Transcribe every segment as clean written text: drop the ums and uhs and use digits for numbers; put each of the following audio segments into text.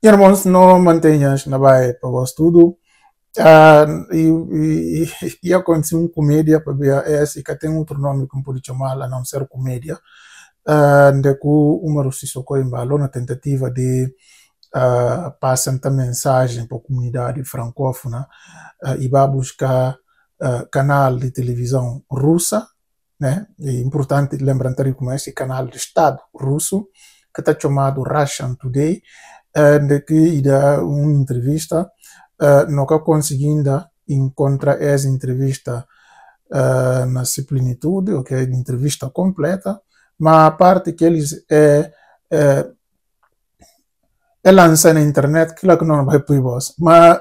Irmãos, não mantenhas na baia para o estudo. E aconteceu uma comédia para ver esse que tem outro nome que pode chamar a não ser comédia. Onde o Umaru Sissoko embalou na tentativa de passar a mensagem para a comunidade francófona e vai buscar canal de televisão russa, né? É importante lembrar como esse canal de Estado russo que está chamado Russian Today, de que dá uma entrevista, nunca conseguindo encontrar essa entrevista na sua plenitude, ok, entrevista completa, mas a parte que eles lança na internet, aquilo que não vai para o boss. Mas,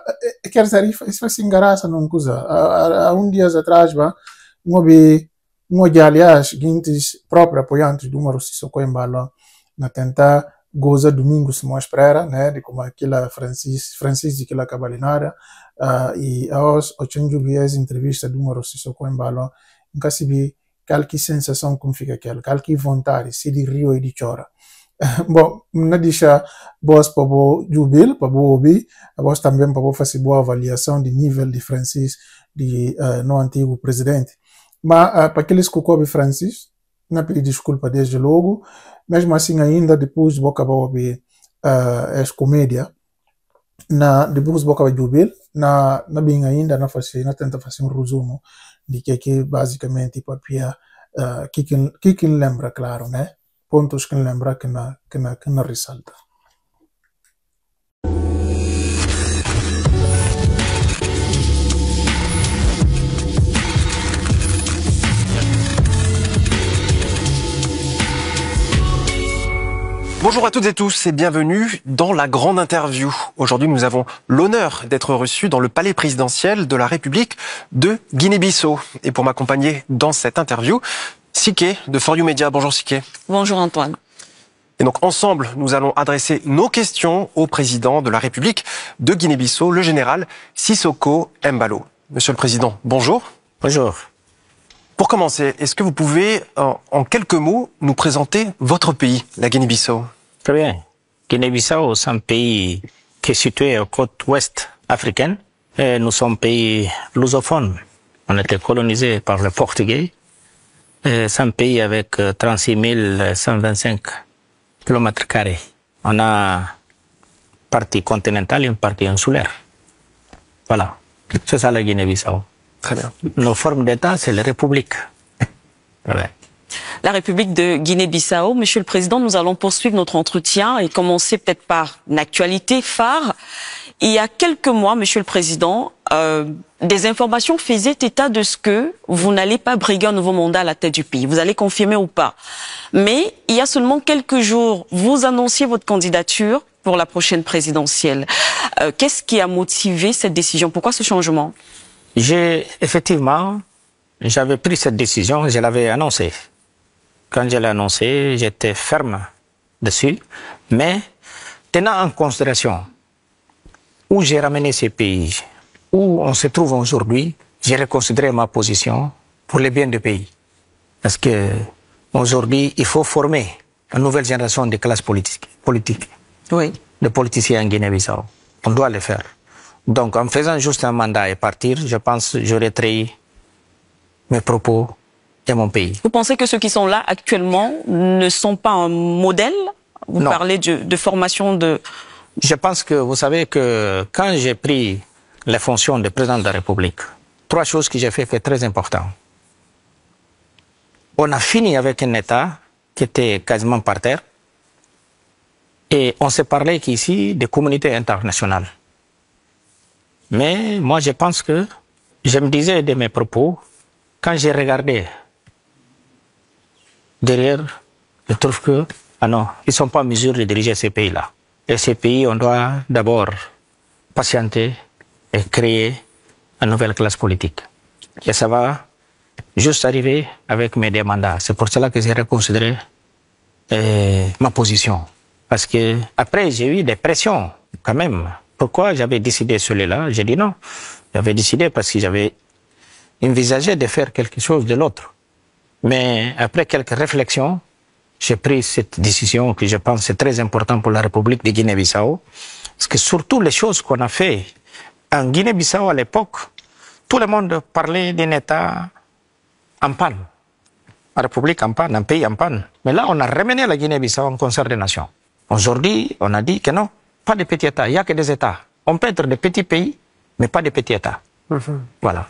quer dizer, isso vai se engraçar numa coisa. Há dias atrás, aliás, seguintes próprios apoiantes do Umaru Sissoko Embalo, na tentar goza domingo se mostra, né, de como aquela Francis de aquela cabalinara, e aos 8 dias entrevista do Umaru Sissoko Embalo, nunca se vê qualquer sensação como fica aquela, qualquer vontade, se de rio e de chora. Bom, não deixa boas para o jubil, para o ouvir, boas também para fazer boa avaliação de nível de Francis, de no antigo presidente. Mas para aqueles que cobrem Francis, não pedi desculpa desde logo, mesmo assim ainda depois vou acabar ouvir essa comédia, depois vou acabar jubil, na bem ainda na tenta fazer um resumo de que basicamente papia que lembra, claro, né? Pontos que lembra que na ressalta. Bonjour à toutes et tous et bienvenue dans la grande interview. Aujourd'hui, nous avons l'honneur d'être reçus dans le palais présidentiel de la République de Guinée-Bissau. Et pour m'accompagner dans cette interview, Siké de For You Media. Bonjour Siké. Bonjour Antoine. Et donc ensemble, nous allons adresser nos questions au président de la République de Guinée-Bissau, le général Sissoko Embalo. Monsieur le Président, bonjour. Bonjour. Pour commencer, est-ce que vous pouvez, en quelques mots, nous présenter votre pays, la Guinée-Bissau? Très bien. Guinée-Bissau, c'est un pays qui est situé aux côtes ouest africaines. Et nous sommes un pays lusophone. On a été colonisé par les Portugais. C'est un pays avec 36 125 km². On a une partie continentale et une partie insulaire. Voilà. C'est ça la Guinée-Bissau. Très bien. Nos formes d'État, c'est les républiques. Ouais. La République de Guinée-Bissau. Monsieur le Président, nous allons poursuivre notre entretien et commencer peut-être par une actualité phare. Il y a quelques mois, Monsieur le Président, des informations faisaient état de ce que vous n'allez pas briguer un nouveau mandat à la tête du pays. Vous allez confirmer ou pas. Mais il y a seulement quelques jours, vous annonciez votre candidature pour la prochaine présidentielle. Qu'est-ce qui a motivé cette décision? Pourquoi ce changement? Effectivement, j'avais pris cette décision, je l'avais annoncée. Quand je l'ai annoncée, j'étais ferme dessus. Mais tenant en considération où j'ai ramené ces pays, où on se trouve aujourd'hui, j'ai reconsidéré ma position pour le bien du pays. Parce qu'aujourd'hui, il faut former une nouvelle génération de classes politiques, oui, de politiciens en Guinée-Bissau. On doit le faire. Donc, en faisant juste un mandat et partir, je pense que j'aurais trahi mes propos et mon pays. Vous pensez que ceux qui sont là actuellement ne sont pas un modèle? Vous Non. parlez de formation de... Je pense que vous savez que quand j'ai pris les fonctions de président de la République, 3 choses que j'ai fait qui sont très importantes. On a fini avec un État qui était quasiment par terre et on s'est parlé qu'ici des communautés internationales. Mais moi, je pense que je me disais de mes propos, quand j'ai regardé derrière, je trouve que, ah non, ils ne sont pas en mesure de diriger ces pays-là. Et ces pays, on doit d'abord patienter et créer une nouvelle classe politique. Et ça va juste arriver avec mes deux mandats. C'est pour cela que j'ai reconsidéré ma position. Parce que après, j'ai eu des pressions quand même. Pourquoi j'avais décidé celui-là? J'ai dit non. J'avais décidé parce que j'avais envisagé de faire quelque chose de l'autre. Mais après quelques réflexions, j'ai pris cette décision que je pense est très importante pour la République de Guinée-Bissau. Parce que surtout les choses qu'on a fait en Guinée-Bissau à l'époque, tout le monde parlait d'un État en panne. La République en panne, un pays en panne. Mais là, on a ramené la Guinée-Bissau en concert des nations. Aujourd'hui, on a dit que non, pas de petits États, il n'y a que des États. On peut être des petits pays, mais pas des petits États. Voilà.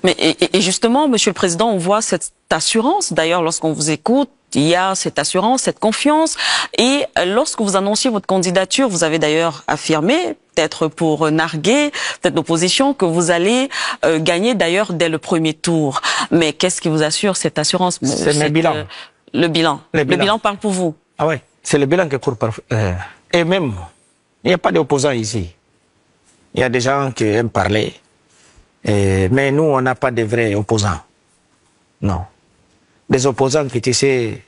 Mais et justement, Monsieur le Président, on voit cette assurance. D'ailleurs, lorsqu'on vous écoute, il y a cette assurance, cette confiance. Et lorsque vous annonciez votre candidature, vous avez d'ailleurs affirmé, peut-être pour narguer, peut-être l'opposition, que vous allez gagner d'ailleurs dès le premier tour. Mais qu'est-ce qui vous assure cette assurance? C'est le bilan. Le bilan. Le bilan parle pour vous. Ah ouais, c'est le bilan qui court par... et même, il n'y a pas d'opposants ici. Il y a des gens qui aiment parler. Mais nous, on n'a pas de vrais opposants. Non. Des opposants qui, tu sais,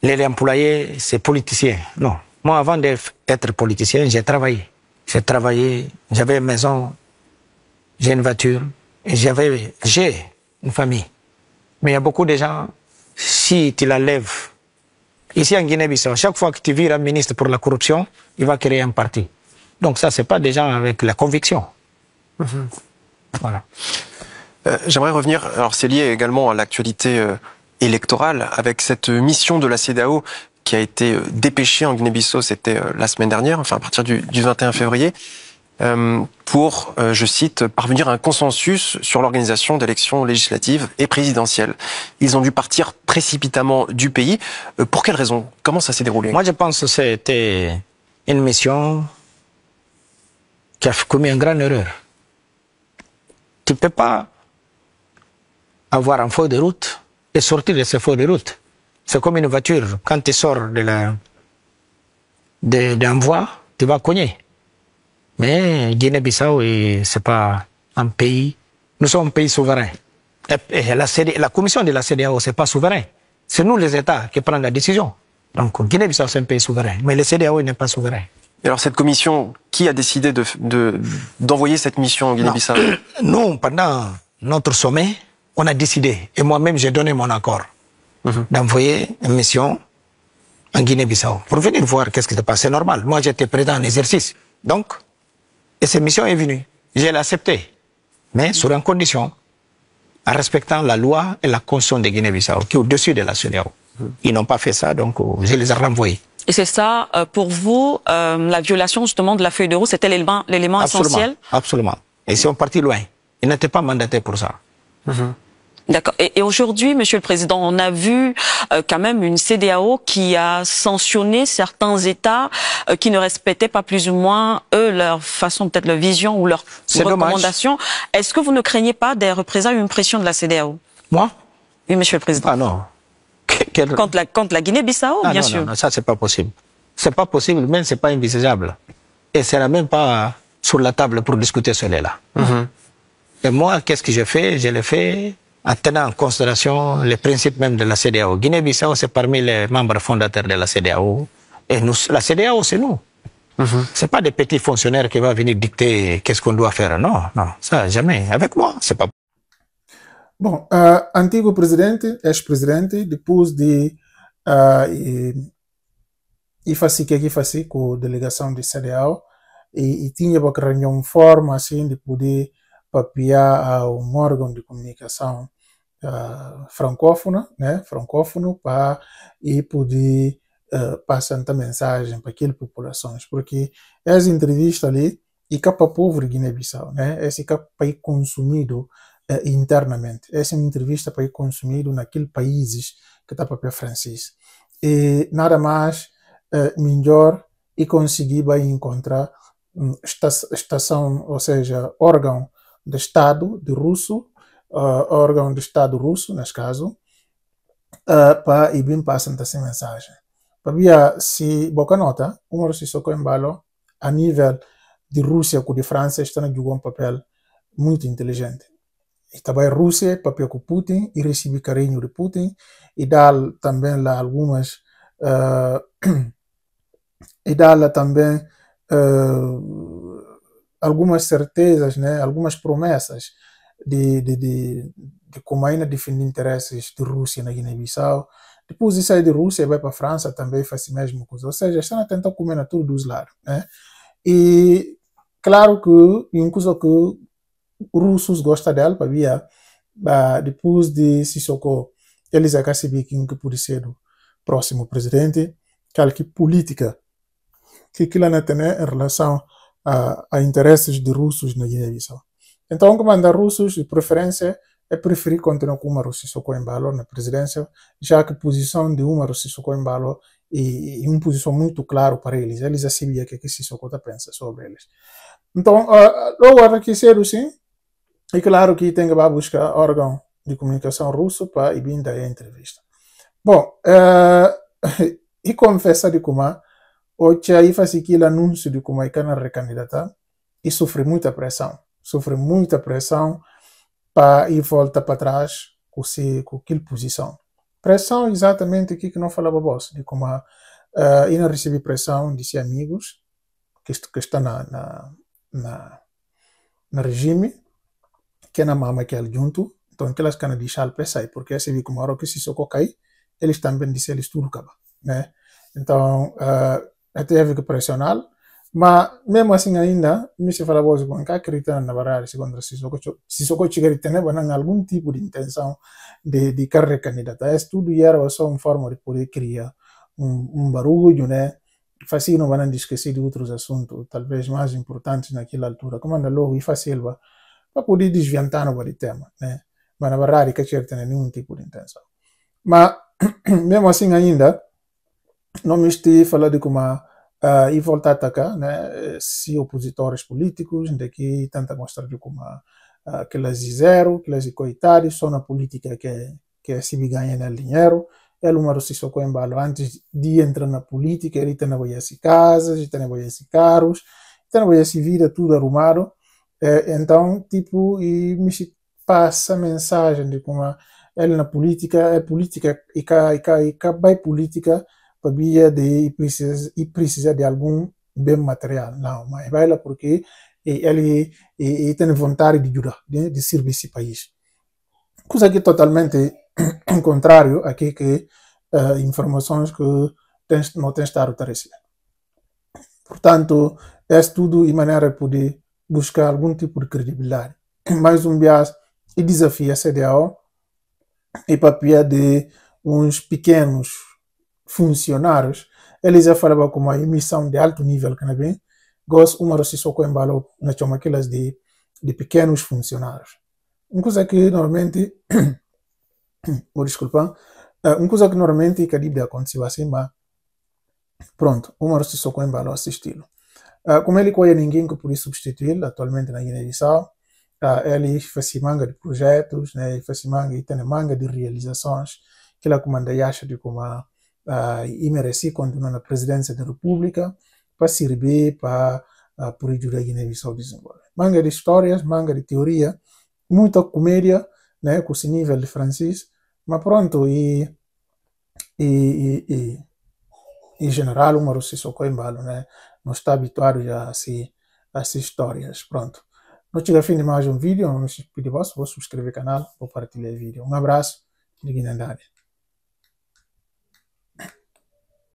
les employés, c'est politiciens. Non. Moi, avant d'être politicien, j'ai travaillé. J'ai travaillé, j'avais une maison, j'ai une voiture, et j'ai une famille. Mais il y a beaucoup de gens, si tu la lèves, ici en Guinée-Bissau, chaque fois que tu vires un ministre pour la corruption, il va créer un parti. Donc ça, c'est pas des gens avec la conviction. Voilà. J'aimerais revenir, alors c'est lié également à l'actualité électorale, avec cette mission de la CEDEAO qui a été dépêchée en Guinée-Bissau, c'était la semaine dernière, enfin à partir du 21 février, pour, je cite, parvenir à un consensus sur l'organisation d'élections législatives et présidentielles. Ils ont dû partir précipitamment du pays. Pour quelles raisons? Comment ça s'est déroulé? Moi, je pense que c'était une mission qui a commis une grande erreur. Tu ne peux pas avoir un feu de route et sortir de ce feu de route. C'est comme une voiture. Quand tu sors d'un voie, tu vas cogner. Mais Guinée-Bissau, ce n'est pas un pays. Nous sommes un pays souverain. Et la commission de la CEDEAO, ce n'est pas souverain. C'est nous, les États, qui prenons la décision. Donc Guinée-Bissau, c'est un pays souverain. Mais le CEDEAO n'est pas souverain. Et alors cette commission, qui a décidé d'envoyer cette mission en Guinée-Bissau? Nous, pendant notre sommet, on a décidé, et moi-même j'ai donné mon accord, d'envoyer une mission en Guinée-Bissau pour venir voir qu'est-ce qui se passe. C'est normal. Moi, j'étais présent en exercice. Donc, et cette mission est venue. Je l'ai acceptée, mais sur une condition, en respectant la loi et la constitution de Guinée-Bissau, qui est au-dessus de la CEDEAO. Ils n'ont pas fait ça, donc je les ai renvoyés. Et c'est ça, pour vous, la violation justement de la feuille de route, c'était l'élément essentiel? Absolument. Et ils sont partis loin. Ils n'étaient pas mandatés pour ça. D'accord. Et aujourd'hui, Monsieur le Président, on a vu quand même une CEDEAO qui a sanctionné certains États qui ne respectaient pas plus ou moins, eux, leur façon, peut-être leur vision ou leurs recommandations. Est-ce que vous ne craignez pas des représailles ou une pression de la CEDEAO? Moi? Oui, Monsieur le Président. Ah non. Contre la Guinée-Bissau, bien sûr. Non, ça, c'est pas possible. C'est pas possible, même c'est pas envisageable. Et c'est même pas sur la table pour discuter cela. Et moi, qu'est-ce que j'ai fait? Je l'ai fait en tenant en considération les principes même de la CEDEAO. Guinée-Bissau, c'est parmi les membres fondateurs de la CEDEAO. Et nous, la CEDEAO, c'est nous. C'est pas des petits fonctionnaires qui vont venir dicter qu'est-ce qu'on doit faire. Non, non, ça, jamais. Avec moi, c'est pas. Bom, antigo presidente, ex-presidente, depois de fazer que fazer com a delegação de CEDEAO e tinha uma reunião forma assim de poder papiar um órgão de comunicação francófona, né, francófono, para poder passar a mensagem para aquelas populações, porque essa entrevista ali e capa povo de Guiné-Bissau, né, esse capa país consumido internamente. Essa é uma entrevista para ir consumido naqueles países que está para francês. E nada mais melhor e conseguir encontrar estação, ou seja, órgão de Estado de russo, órgão de Estado russo, nesse caso, para ir bem passando essa mensagem. Para se boca nota, uma Rússia só embalo a nível de Rússia com de França está jogando um papel muito inteligente. E também a Rússia, papel com Putin, e recebe carinho de Putin, e dá também lá algumas e dá lá também algumas certezas, né, algumas promessas de como ainda defender interesses de Rússia na Guiné-Bissau. Depois de sair de Rússia, vai para a França, também faz a mesma coisa. Ou seja, estão a tentar comer na tudo dos lados, né? E claro que uma coisa que os russos gostam dela, para depois de Sissoko, eles acabam sabendo que pode ser o próximo presidente, que política que aquilo não tem em relação a interesses de russos na Guiné-Bissau. Então, como anda russos, de preferência, é preferir continuar com Umaru Sissoko Embalo na presidência, já que a posição de Umaru Sissoko Embalo é uma posição muito clara para eles. Eles já sabiam o que Sissoko pensa sobre eles. Então, logo enriqueceram, sim, e claro que tem que buscar órgão de comunicação russo para ir bem dar a entrevista. Bom, e confessa de como hoje aí faz aquele anúncio de como é que na recandidata e sofre muita pressão para ir volta para trás com aquela posição. Pressão exatamente aqui que não falava boss, de como e não receber pressão de seus amigos que estão na regime, que na mama que é junto, então aquelas canas de chal pesai, porque se vê como a hora que se soco cai, eles também disseram eles tudo acaba, né? Então até teve que pressionar, mas mesmo assim ainda, me se fala boas com que acredita na verdade segundo se soco chegar tem algum tipo de intenção de carreira candidata, é tudo era só uma forma de poder criar barulho, né? Fácil não vão esquecer de outros assuntos, talvez mais importantes naquela altura, como anda logo e fácil para poder desviar no tema, né? Mas na verdade que certo nenhum tipo de intenção. Mas mesmo assim ainda não me estou falando de como e voltar a atacar, né? Se opositores políticos, daqui tenta mostrar de como aquelas zero, aquelas coitadas, só na política que se ganha no dinheiro. Ele uma Sissoko Embalo antes de entrar na política, ele tem esse casas, ele tem esse carros, tem esse vida tudo arrumado. Então, tipo, e me passa a mensagem de como ele na política, é política e vai política para via de precisa de algum bem material. Não, mas vai lá porque ele tem vontade de ajudar, de servir esse país. Coisa que é totalmente contrário aqui que informações que não tem estado a receber. Portanto, é tudo de maneira de poder buscar algum tipo de credibilidade. Mais bias e desafio a CDAO e papel de uns pequenos funcionários. Eles já falavam com uma emissão de alto nível que não vem, gosto uma Sissoko Embalo na chama aquelas de pequenos funcionários. Uma coisa que normalmente desculpa, uma coisa que normalmente que aconteceu assim, mas pronto, uma Sissoko Embalo assisti-lo. Como ele conhece ninguém que podia substituí-lo atualmente na Guiné-Bissau, ele faz manga de projetos, né, faz manga e tem manga de realizações, que ele comanda e acha de como e merece continuar na presidência da República para servir para por ajudar a Guiné-Bissau a desenvolver. Manga de histórias, manga de teoria, muita comédia, né, com esse nível de francês, mas pronto, em geral, uma Sissoko Embalo, né, não está habituado já a essas histórias, pronto. Não chega a fim de mais um vídeo, não me despede de vos, vou subscrever o canal, vou partilhar o vídeo. Um abraço, de Guiné-Ndade.